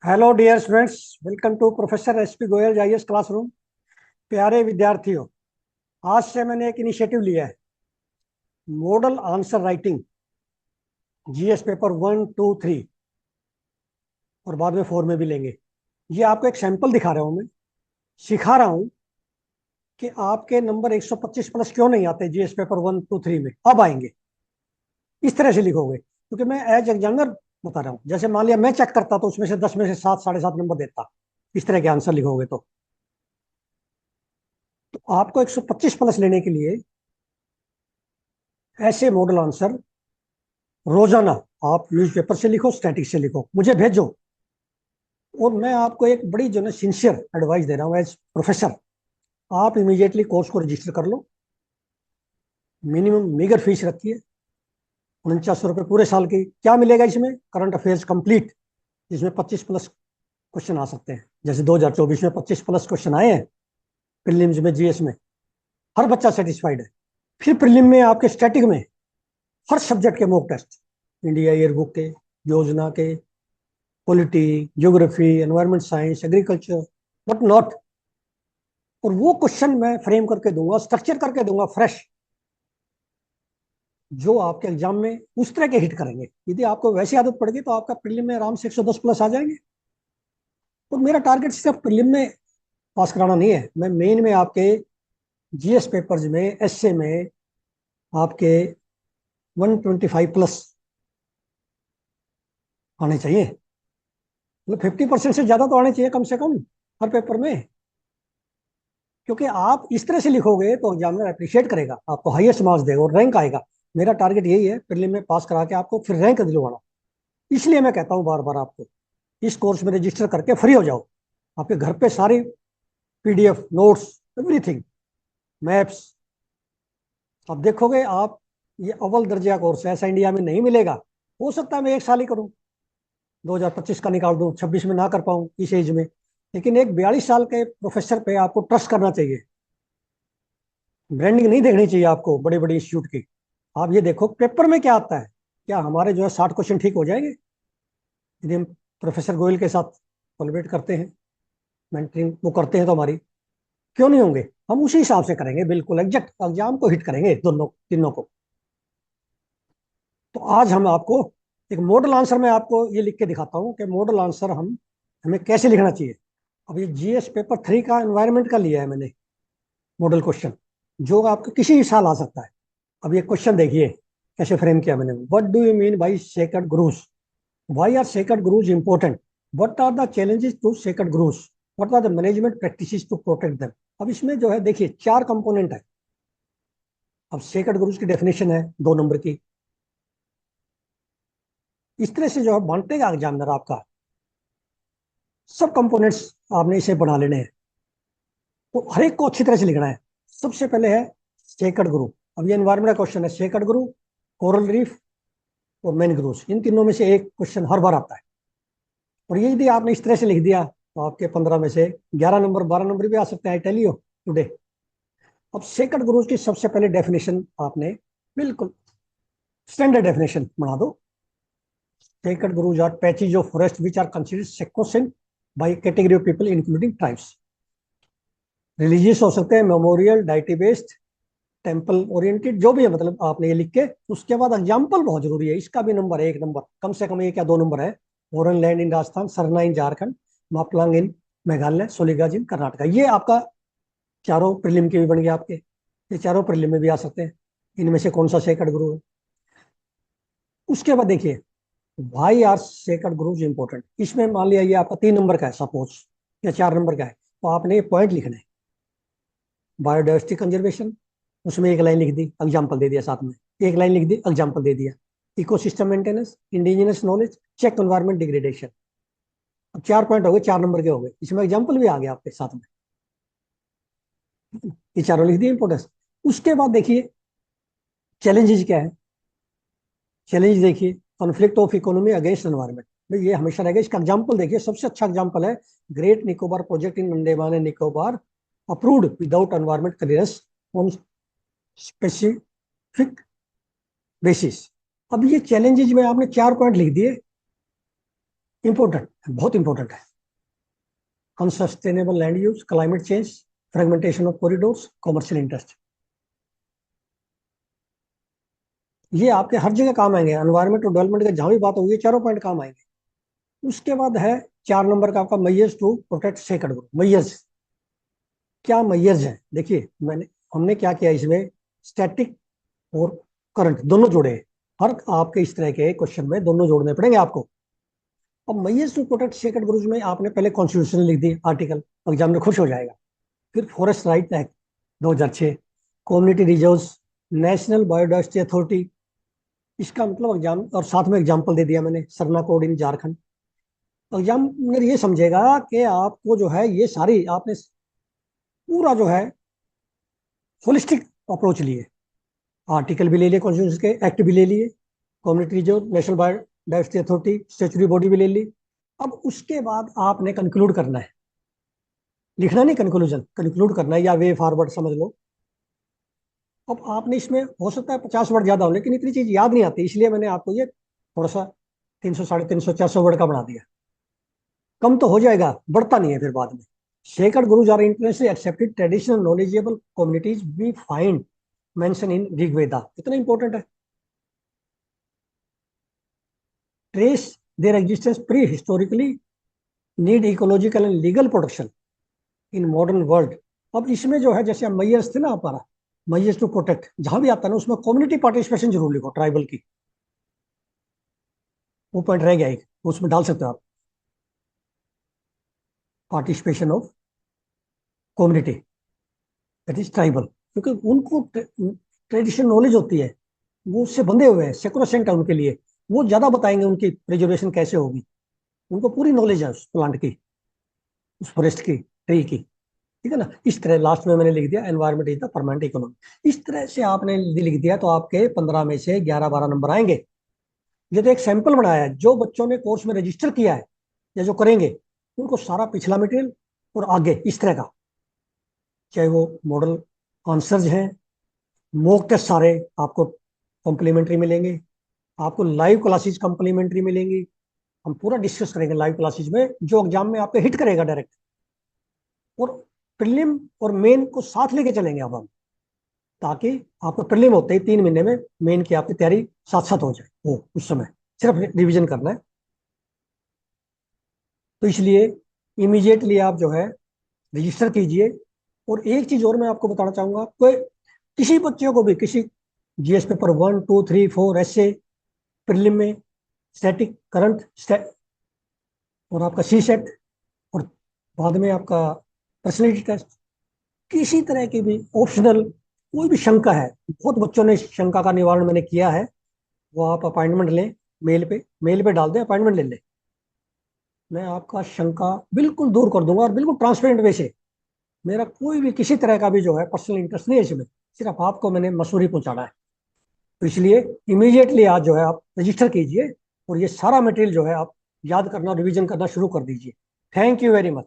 Hello dear students, welcome to professor SP Goyal IAS classroom. प्यारे विद्यार्थियों, आज से मैंने एक इनिशिएटिव लिया है, model answer writing, GS paper 1, 2, 3 और बाद में 4 में भी लेंगे। ये आपको एक सैंपल दिखा रहा हूँ, मैं सिखा रहा हूँ कि आपके नंबर 125 प्लस क्यों नहीं आते जीएस पेपर 1, 2, 3 में। अब आएंगे, इस तरह से लिखोगे, क्योंकि मैं एज एग्जामिनर बता रहा हूँ। जैसे मान लिया मैं चेक करता तो उसमें से 10 में से 7, 7.5 नंबर देता, इस तरह के आंसर लिखोगे तो आपको 125 प्लस लेने के लिए ऐसे मॉडल आंसर रोजाना आप न्यूज़पेपर से लिखो, स्टैटिक से लिखो, मुझे भेजो। और मैं आपको एक बड़ी जो है सिंसियर एडवाइस दे रहा हूँ एज प्रोफेसर, आप इमीडिएटली कोर्स को रजिस्टर कर लो। मिनिमम मीगर फीस रखिए, 4900 रुपये पूरे साल की। क्या मिलेगा इसमें? करंट अफेयर्स कंप्लीट, जिसमें 25 प्लस क्वेश्चन आ सकते हैं। जैसे 2024 में 25 प्लस क्वेश्चन आए हैं प्रीलिम्स में, जीएस में, हर बच्चा सेटिस्फाइड है। फिर प्रीलिम में आपके स्टैटिक में हर सब्जेक्ट के मॉक टेस्ट, इंडिया ईयरबुक के, योजना के, polity, geography, environment science, agriculture, but not. और वो क्वेश्चन मैं फ्रेम करके दूंगा, स्ट्रक्चर करके दूंगा फ्रेश, जो आपके एग्जाम में उस तरह के हिट करेंगे। यदि आपको वैसी आदत पड़ गई तो आपका प्रीलिम में आराम से 110 प्लस आ जाएंगे। और मेरा टारगेट सिर्फ प्रीलिम में पास कराना नहीं है, मैं मेन में आपके जीएस पेपर्स में, एसए में आपके 125 प्लस आने चाहिए। मतलब 50% से ज्यादा तो आने चाहिए कम से कम हर पेपर में। क्योंकि आप इस तरह से लिखोगे तो एग्जामिनर अप्रिशिएट करेगा, आपको हाईएस्ट मार्क्स देगा और रैंक आएगा। मेरा टारगेट यही है, प्रीलिम में पास करा के आपको फिर रैंक दिलवाना। इसलिए मैं कहता हूँ बार बार आपको, इस कोर्स में रजिस्टर करके फ्री हो जाओ। आपके घर पे सारी पीडीएफ, नोट्स, एवरीथिंग, मैप्स, अब देखोगे आप। ये अव्वल दर्जे का कोर्स है, ऐसा इंडिया में नहीं मिलेगा। हो सकता है मैं एक साल ही करूँ, 2025 का निकाल दूं, 26 में ना कर पाऊं इस एज में। लेकिन एक 42 साल के प्रोफेसर पे आपको ट्रस्ट करना चाहिए। ब्रांडिंग नहीं देखनी चाहिए आपको बड़े बड़े इंस्टीट्यूट की। आप ये देखो पेपर में क्या आता है। क्या हमारे जो है 60 क्वेश्चन ठीक हो जाएंगे यदि हम प्रोफेसर गोयल के साथ कोलैबोरेट करते हैं, मेंटरिंग वो करते हैं तो हमारी? क्यों नहीं होंगे? हम उसी हिसाब से करेंगे, बिल्कुल एग्जैक्ट एग्जाम को हिट करेंगे दोनों तीनों को। तो आज हम आपको एक मॉडल आंसर में आपको ये लिख के दिखाता हूँ कि मॉडल आंसर हमें कैसे लिखना चाहिए। अब ये जीएस पेपर 3 का एनवायरनमेंट का लिया है मैंने मॉडल क्वेश्चन, जो आपको किसी भी साल आ सकता है। अब ये क्वेश्चन देखिए कैसे फ्रेम किया मैंने। What do you mean by sacred groves? Why are sacred groves important? What are the challenges to sacred groves? What are the management practices to protect them? अब इसमें जो है देखिए 4 कंपोनेंट है। अब सेक्रेड ग्रूव्स की डेफिनेशन है 2 number की। इस तरह से जो है बांटेगा एग्जामिनर आपका, सब कंपोनेंट्स आपने इसे बना लेने हैं। तो हर एक को अच्छी तरह से लिखना है। सबसे पहले है सेक्रेड ग्रुप। अब ये एनवायरमेंट का क्वेश्चन है, सेक्रेड ग्रुप, कोरल रीफ और मैनग्रोव्स, इन तीनों में से एक क्वेश्चन हर बार आता है। और ये यदि आपने इस तरह से लिख दिया तो आपके 15 में से 11 नंबर, 12 नंबर भी आ सकते हैं, आई टेल यू टुडे। अब सेक्रेड ग्रुप की सबसे पहले डेफिनेशन आपने बिल्कुल स्टैंडर्ड डेफिनेशन बना दो। Sacred groves are patches of forest which are considered sacrosanct by category of people including tribes. Religious हो सकते हैं, memorial, deity based, temple oriented, जो भी है। मतलब आपने ये लिख के, उसके बाद एग्जाम्पल बहुत जरूरी है। इसका भी नंबर 1 नंबर, कम से कम 1 या 2 नंबर है। मोरन लैंड इन राजस्थान, सरना इन झारखंड, मापलांग इन मेघालय, सोलीगंज इन कर्नाटका। ये आपका चारों प्रीलिम के भी बन गए आपके, ये चारों प्रीलिम में भी आ सकते हैं। इनमें से कौन सा सेक्रेड ग्रुव है? उसके बाद देखिए वाई आर सेक्रेड ग्रुव्स इंपॉर्टेंट। इसमें मान लिया ये आपका 3 नंबर का है सपोज, या 4 नंबर का है, तो आपने ये पॉइंट लिखना है। बायोडाइवर्सिटी कंजर्वेशन, उसमें एक लाइन लिख दी, एग्जाम्पल दे दिया साथ में। एक लाइन लिख दी, एग्जाम्पल दे दिया। Ecosystem maintenance, indigenous knowledge, check environment degradation. अब 4 पॉइंट हो गए, 4 नंबर के हो गए, इसमें एग्जाम्पल भी आ गया आपके साथ में। ये चारों लिख दिए इंपोर्टेंस। उसके बाद देखिए चैलेंजेस क्या है। चैलेंज देखिए, conflict of economy against environment, भाई ये हमेशा रहेगा। इसका एग्जाम्पल देखिए, सबसे अच्छा एग्जाम्पल है great Nicobar project in Andaman and Nicobar approved without environment clearance on specific basis. अब ये चैलेंजेज में आपने 4 पॉइंट लिख दिए, इंपॉर्टेंट, बहुत इंपॉर्टेंट है। Unsustainable land use, climate change, fragmentation of corridors, commercial interest, ये आपके हर जगह काम आएंगे। एनवायरमेंट और डेवलपमेंट के जहां भी बात होगी, चारों पॉइंट काम आएंगे। उसके बाद है 4 नंबर का आपका measures to protect sacred group. Measures, क्या मैयर्स है? देखिए हमने क्या किया इसमें, स्टैटिक और करंट दोनों जोड़े हैं। हर आपके इस तरह के क्वेश्चन में दोनों जोड़ने पड़ेंगे आपको। अब measures to protect sacred group में आपने पहले कॉन्स्टिट्यूशन लिख दी, आर्टिकल, एग्जाम में खुश हो जाएगा। फिर forest right act 2006, community reserves, national biodiversity authority, इसका मतलब एग्जाम, और साथ में एग्जाम्पल दे दिया मैंने, सरना कोड इन झारखंड। एग्जामिनर ये समझेगा कि आपको जो है ये सारी आपने पूरा जो है होलिस्टिक अप्रोच लिए, आर्टिकल भी ले लिए कॉन्स्टिट्यूशन के, एक्ट भी ले लिए, कम्युनिटी जो national biodiversity authority statutory body भी ले ली। अब उसके बाद आपने कंक्लूड करना है, लिखना नहीं, कंक्लूजन कंक्लूड करना है, या वे फॉरवर्ड समझ लो। अब आपने इसमें हो सकता है 50 वर्ड ज्यादा हो, लेकिन इतनी चीज याद नहीं आती, इसलिए मैंने आपको ये थोड़ा सा 300, 350, 400 वर्ड का बना दिया। कम तो हो जाएगा, बढ़ता नहीं है फिर बाद में। Sacred gurus are internationally accepted traditional knowledgeable communities we find mention in Rig Veda. इतना इंपॉर्टेंट है। Trace their existence prehistorically, need ecological and legal protection in modern world. अब इसमें जो है, जैसे मैयर्स थे ना हमारा, मैयर्स टू प्रोटेक्ट, जहां भी आता है ना उसमें कम्युनिटी पार्टिसिपेशन जरूर लिखो, ट्राइबल की, वो पॉइंट रह गया एक, उसमें डाल सकते हो आप, participation of community, that is tribal, क्योंकि उनको ट्रेडिशनल नॉलेज होती है, वो उससे बंधे हुए हैं, सेक्रोसेंट है उनके लिए, वो ज्यादा बताएंगे उनकी प्रिजर्वेशन कैसे होगी, उनको पूरी नॉलेज है उस प्लांट की, उस फॉरेस्ट की, ट्री की। ठीक है ना? इस तरह लास्ट में मैंने लिख दिया, environment is the permanent economy. इस तरह से आपने लिख दिया तो आपके 15 में से 11-12 नंबर आएंगे। ये तो एक सैंपल बनाया है, जो बच्चों ने कोर्स में रजिस्टर किया है या जो करेंगे, उनको सारा पिछला मटेरियल और आगे इस तरह का, चाहे वो मॉडल आंसर्स हैं, मॉक टेस्ट सारे आपको कॉम्प्लीमेंट्री मिलेंगे, आपको लाइव क्लासेस कॉम्प्लीमेंट्री मिलेंगी। हम पूरा डिस्कस करेंगे लाइव क्लासेस में, जो एग्जाम में आपके हिट करेगा डायरेक्ट। और प्रीलिम और मेन को साथ लेके चलेंगे अब हम, ताकि आपको प्रीलिम होते ही 3 महीने में मेन की आपकी तैयारी साथ साथ हो जाए, वो उस समय सिर्फ रिवीजन करना है। तो इसलिए इमीडिएटली आप जो है रजिस्टर कीजिए। और एक चीज और मैं आपको बताना चाहूंगा, कोई किसी बच्चे को भी किसी जीएस पेपर 1, 2, 3, 4 ऐसे प्रीलिम में, स्टैटिक, करंट, और आपका सी सेट, और बाद में आपका पर्सनैलिटी टेस्ट, किसी तरह की भी ऑप्शनल कोई भी शंका है, बहुत बच्चों ने शंका का निवारण मैंने किया है, वो आप अपॉइंटमेंट लें, मेल पे डाल दें, अपॉइंटमेंट ले लें, मैं आपका शंका बिल्कुल दूर कर दूंगा, और बिल्कुल ट्रांसपेरेंट वे से। मेरा कोई भी किसी तरह का भी जो है पर्सनल इंटरेस्ट नहीं है इसमें, सिर्फ आपको मैंने मसूरी पहुंचाना है। तो इसलिए इमीडिएटली आज जो है आप रजिस्टर कीजिए, और ये सारा मटेरियल जो है आप याद करना, रिवीजन करना शुरू कर दीजिए। Thank you very much.